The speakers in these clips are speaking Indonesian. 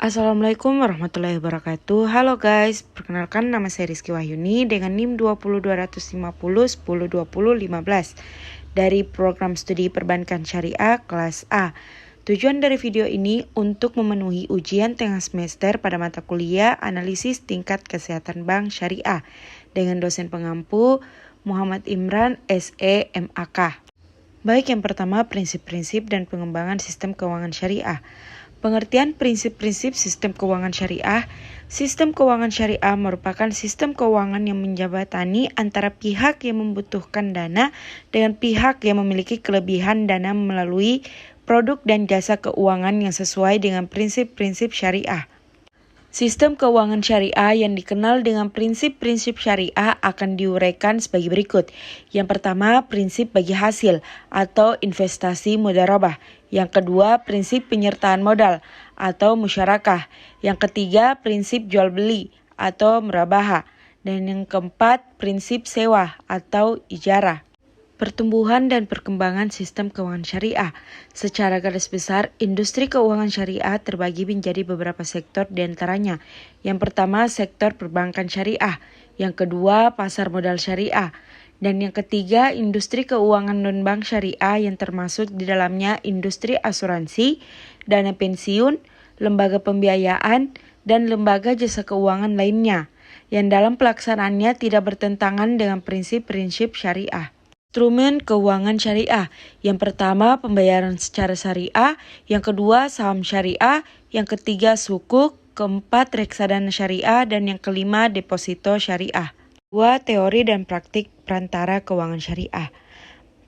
Assalamualaikum warahmatullahi wabarakatuh. Halo guys, perkenalkan nama saya Rizky Wahyuni dengan NIM 20250102015 dari program studi perbankan syariah kelas A. Tujuan dari video ini untuk memenuhi ujian tengah semester pada mata kuliah analisis tingkat kesehatan bank syariah dengan dosen pengampu Muhammad Imran SE MAK. Baik, yang pertama prinsip-prinsip dan pengembangan sistem keuangan syariah. Pengertian prinsip-prinsip sistem keuangan syariah. Sistem keuangan syariah merupakan sistem keuangan yang menjembatani antara pihak yang membutuhkan dana dengan pihak yang memiliki kelebihan dana melalui produk dan jasa keuangan yang sesuai dengan prinsip-prinsip syariah. Sistem keuangan syariah yang dikenal dengan prinsip-prinsip syariah akan diuraikan sebagai berikut. Yang pertama, prinsip bagi hasil atau investasi mudharabah. Yang kedua, prinsip penyertaan modal atau musyarakah. Yang ketiga, prinsip jual beli atau murabaha. Dan yang keempat, prinsip sewa atau ijarah. Pertumbuhan dan perkembangan sistem keuangan syariah. Secara garis besar, industri keuangan syariah terbagi menjadi beberapa sektor diantaranya. Yang pertama, sektor perbankan syariah. Yang kedua, pasar modal syariah. Dan yang ketiga, industri keuangan non-bank syariah yang termasuk di dalamnya industri asuransi, dana pensiun, lembaga pembiayaan, dan lembaga jasa keuangan lainnya, yang dalam pelaksanaannya tidak bertentangan dengan prinsip-prinsip syariah. Instrumen keuangan syariah. Yang pertama, pembayaran secara syariah. Yang kedua, saham syariah. Yang ketiga, sukuk. Keempat, reksadana syariah. Dan yang kelima, deposito syariah. 2. Teori dan praktik perantara keuangan syariah.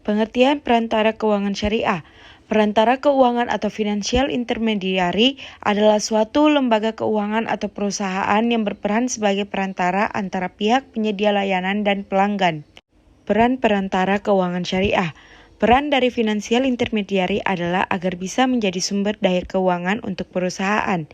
Pengertian perantara keuangan syariah. Perantara keuangan atau financial intermediary adalah suatu lembaga keuangan atau perusahaan yang berperan sebagai perantara antara pihak penyedia layanan dan pelanggan. Peran perantara keuangan syariah. Peran dari financial intermediary adalah agar bisa menjadi sumber daya keuangan untuk perusahaan.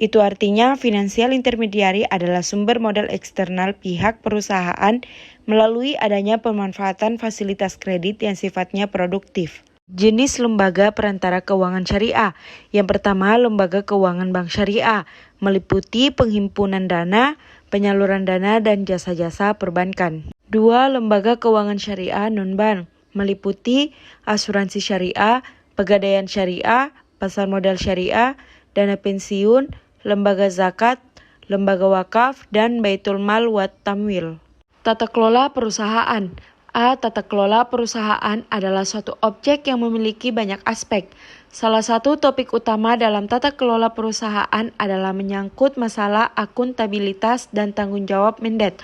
Itu artinya financial intermediary adalah sumber modal eksternal pihak perusahaan melalui adanya pemanfaatan fasilitas kredit yang sifatnya produktif. Jenis lembaga perantara keuangan syariah. Yang pertama, lembaga keuangan bank syariah, meliputi penghimpunan dana, penyaluran dana, dan jasa-jasa perbankan. 2. Lembaga keuangan syariah non-bank, meliputi asuransi syariah, pegadaian syariah, pasar modal syariah, dana pensiun, lembaga zakat, lembaga wakaf, dan baitul mal wa tamwil. Tata kelola perusahaan. A. Tata kelola perusahaan adalah suatu objek yang memiliki banyak aspek. Salah satu topik utama dalam tata kelola perusahaan adalah menyangkut masalah akuntabilitas dan tanggung jawab mendet,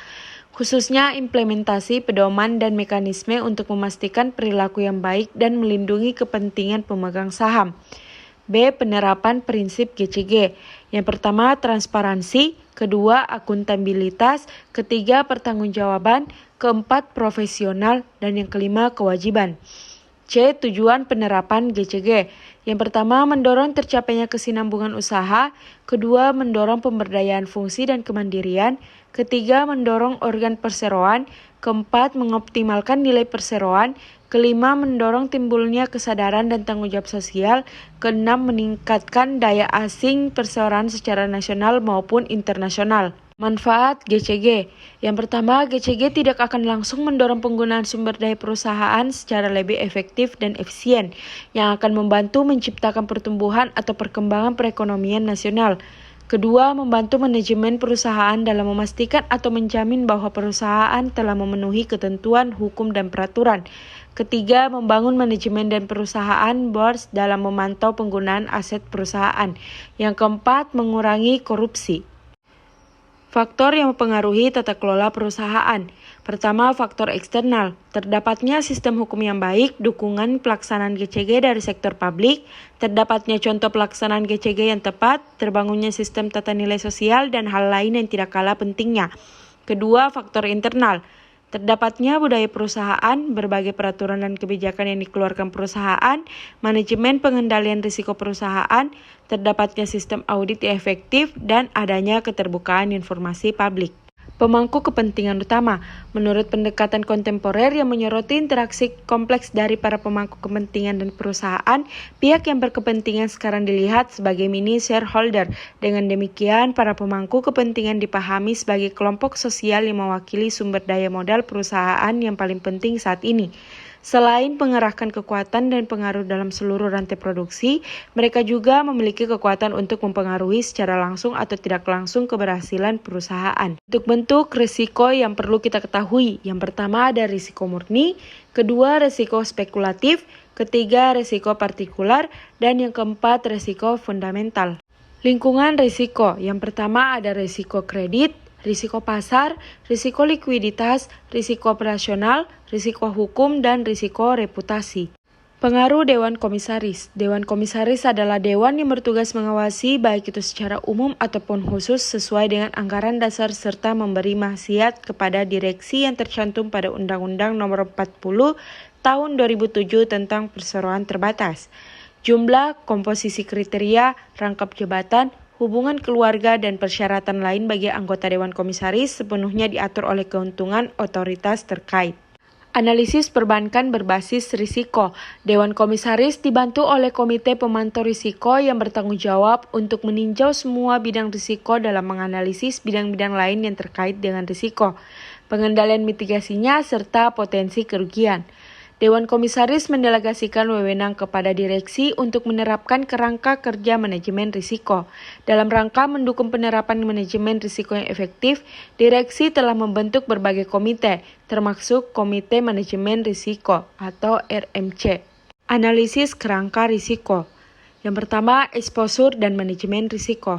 khususnya implementasi pedoman dan mekanisme untuk memastikan perilaku yang baik dan melindungi kepentingan pemegang saham. B. Penerapan prinsip GCG. Yang pertama, transparansi. Kedua, akuntabilitas. Ketiga, pertanggungjawaban. Keempat, profesional. Dan yang kelima, kewajiban. C. Tujuan penerapan GCG. Yang pertama, mendorong tercapainya kesinambungan usaha. Kedua, mendorong pemberdayaan fungsi dan kemandirian. Ketiga, mendorong organ perseroan. Keempat, mengoptimalkan nilai perseroan. Kelima, mendorong timbulnya kesadaran dan tanggung jawab sosial. Keenam, meningkatkan daya asing perseroan secara nasional maupun internasional. Manfaat GCG. Yang pertama, GCG tidak akan langsung mendorong penggunaan sumber daya perusahaan secara lebih efektif dan efisien, yang akan membantu menciptakan pertumbuhan atau perkembangan perekonomian nasional. Kedua, membantu manajemen perusahaan dalam memastikan atau menjamin bahwa perusahaan telah memenuhi ketentuan hukum dan peraturan. Ketiga, membangun manajemen dan perusahaan board dalam memantau penggunaan aset perusahaan. Yang keempat, mengurangi korupsi. Faktor yang mempengaruhi tata kelola perusahaan. Pertama, faktor eksternal. Terdapatnya sistem hukum yang baik, dukungan pelaksanaan GCG dari sektor publik, terdapatnya contoh pelaksanaan GCG yang tepat, terbangunnya sistem tata nilai sosial, dan hal lain yang tidak kalah pentingnya. Kedua, faktor internal. Terdapatnya budaya perusahaan, berbagai peraturan dan kebijakan yang dikeluarkan perusahaan, manajemen pengendalian risiko perusahaan, terdapatnya sistem audit yang efektif, dan adanya keterbukaan informasi publik. Pemangku kepentingan utama, menurut pendekatan kontemporer yang menyoroti interaksi kompleks dari para pemangku kepentingan dan perusahaan, pihak yang berkepentingan sekarang dilihat sebagai mini shareholder. Dengan demikian, para pemangku kepentingan dipahami sebagai kelompok sosial yang mewakili sumber daya modal perusahaan yang paling penting saat ini. Selain mengerahkan kekuatan dan pengaruh dalam seluruh rantai produksi, mereka juga memiliki kekuatan untuk mempengaruhi secara langsung atau tidak langsung keberhasilan perusahaan. Bentuk risiko yang perlu kita ketahui, yang pertama ada risiko murni, kedua risiko spekulatif, ketiga risiko partikular, dan yang keempat risiko fundamental. Lingkungan risiko, yang pertama ada risiko kredit, risiko pasar, risiko likuiditas, risiko operasional, risiko hukum, dan risiko reputasi. Pengaruh Dewan Komisaris. Dewan Komisaris adalah dewan yang bertugas mengawasi baik itu secara umum ataupun khusus sesuai dengan anggaran dasar serta memberi maksiat kepada direksi yang tercantum pada Undang-Undang Nomor 40 Tahun 2007 tentang Perseroan Terbatas. Jumlah, komposisi kriteria, rangkap jabatan, hubungan keluarga, dan persyaratan lain bagi anggota Dewan Komisaris sepenuhnya diatur oleh keuntungan otoritas terkait. Analisis perbankan berbasis risiko. Dewan Komisaris dibantu oleh Komite Pemantau Risiko yang bertanggung jawab untuk meninjau semua bidang risiko dalam menganalisis bidang-bidang lain yang terkait dengan risiko, pengendalian mitigasinya, serta potensi kerugian. Dewan Komisaris mendelegasikan wewenang kepada direksi untuk menerapkan kerangka kerja manajemen risiko. Dalam rangka mendukung penerapan manajemen risiko yang efektif, direksi telah membentuk berbagai komite, termasuk Komite Manajemen Risiko atau RMC. Analisis kerangka risiko. Yang pertama, exposure dan manajemen risiko.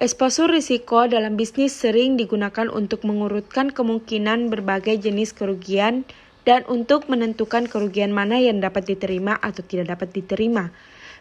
Exposure risiko dalam bisnis sering digunakan untuk mengurutkan kemungkinan berbagai jenis kerugian dan untuk menentukan kerugian mana yang dapat diterima atau tidak dapat diterima.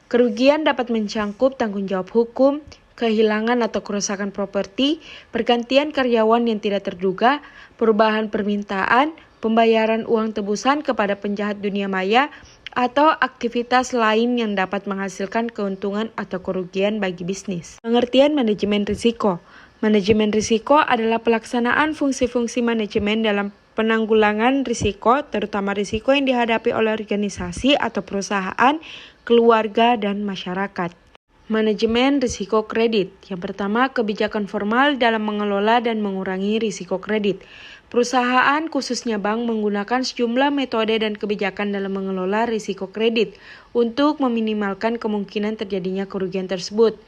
Kerugian dapat mencangkup tanggung jawab hukum, kehilangan atau kerusakan properti, pergantian karyawan yang tidak terduga, perubahan permintaan, pembayaran uang tebusan kepada penjahat dunia maya, atau aktivitas lain yang dapat menghasilkan keuntungan atau kerugian bagi bisnis. Pengertian manajemen risiko. Manajemen risiko adalah pelaksanaan fungsi-fungsi manajemen dalam penanggulangan risiko, terutama risiko yang dihadapi oleh organisasi atau perusahaan, keluarga, dan masyarakat. Manajemen risiko kredit. Yang pertama, kebijakan formal dalam mengelola dan mengurangi risiko kredit. Perusahaan, khususnya bank, menggunakan sejumlah metode dan kebijakan dalam mengelola risiko kredit untuk meminimalkan kemungkinan terjadinya kerugian tersebut.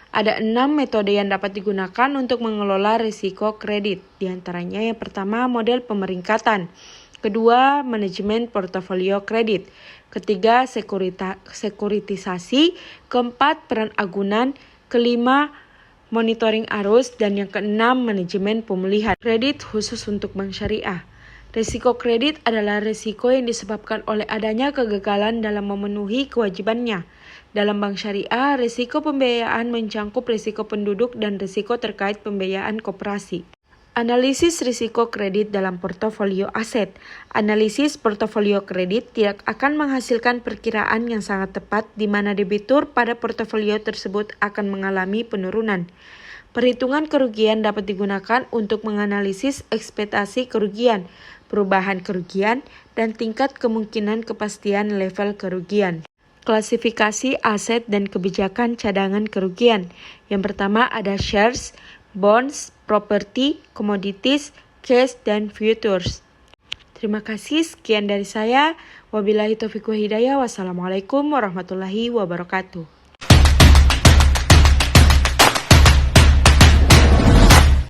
Ada 6 metode yang dapat digunakan untuk mengelola risiko kredit. Di antaranya yang pertama, model pemeringkatan. Kedua, manajemen portofolio kredit. Ketiga, sekuritisasi. Keempat, peran agunan. Kelima, monitoring arus. Dan yang keenam, manajemen pemulihan. Kredit khusus untuk bank syariah. Risiko kredit adalah risiko yang disebabkan oleh adanya kegagalan dalam memenuhi kewajibannya. Dalam bank syariah, risiko pembiayaan mencangkup risiko penduduk dan risiko terkait pembiayaan koperasi. Analisis risiko kredit dalam portofolio aset. Analisis portofolio kredit tidak akan menghasilkan perkiraan yang sangat tepat di mana debitur pada portofolio tersebut akan mengalami penurunan. Perhitungan kerugian dapat digunakan untuk menganalisis ekspektasi kerugian, perubahan kerugian, dan tingkat kemungkinan kepastian level kerugian. Klasifikasi aset dan kebijakan cadangan kerugian. Yang pertama ada shares, bonds, property, commodities, cash, dan futures. Terima kasih, sekian dari saya. Wabillahi taufiq wa hidayah. Wassalamualaikum warahmatullahi wabarakatuh.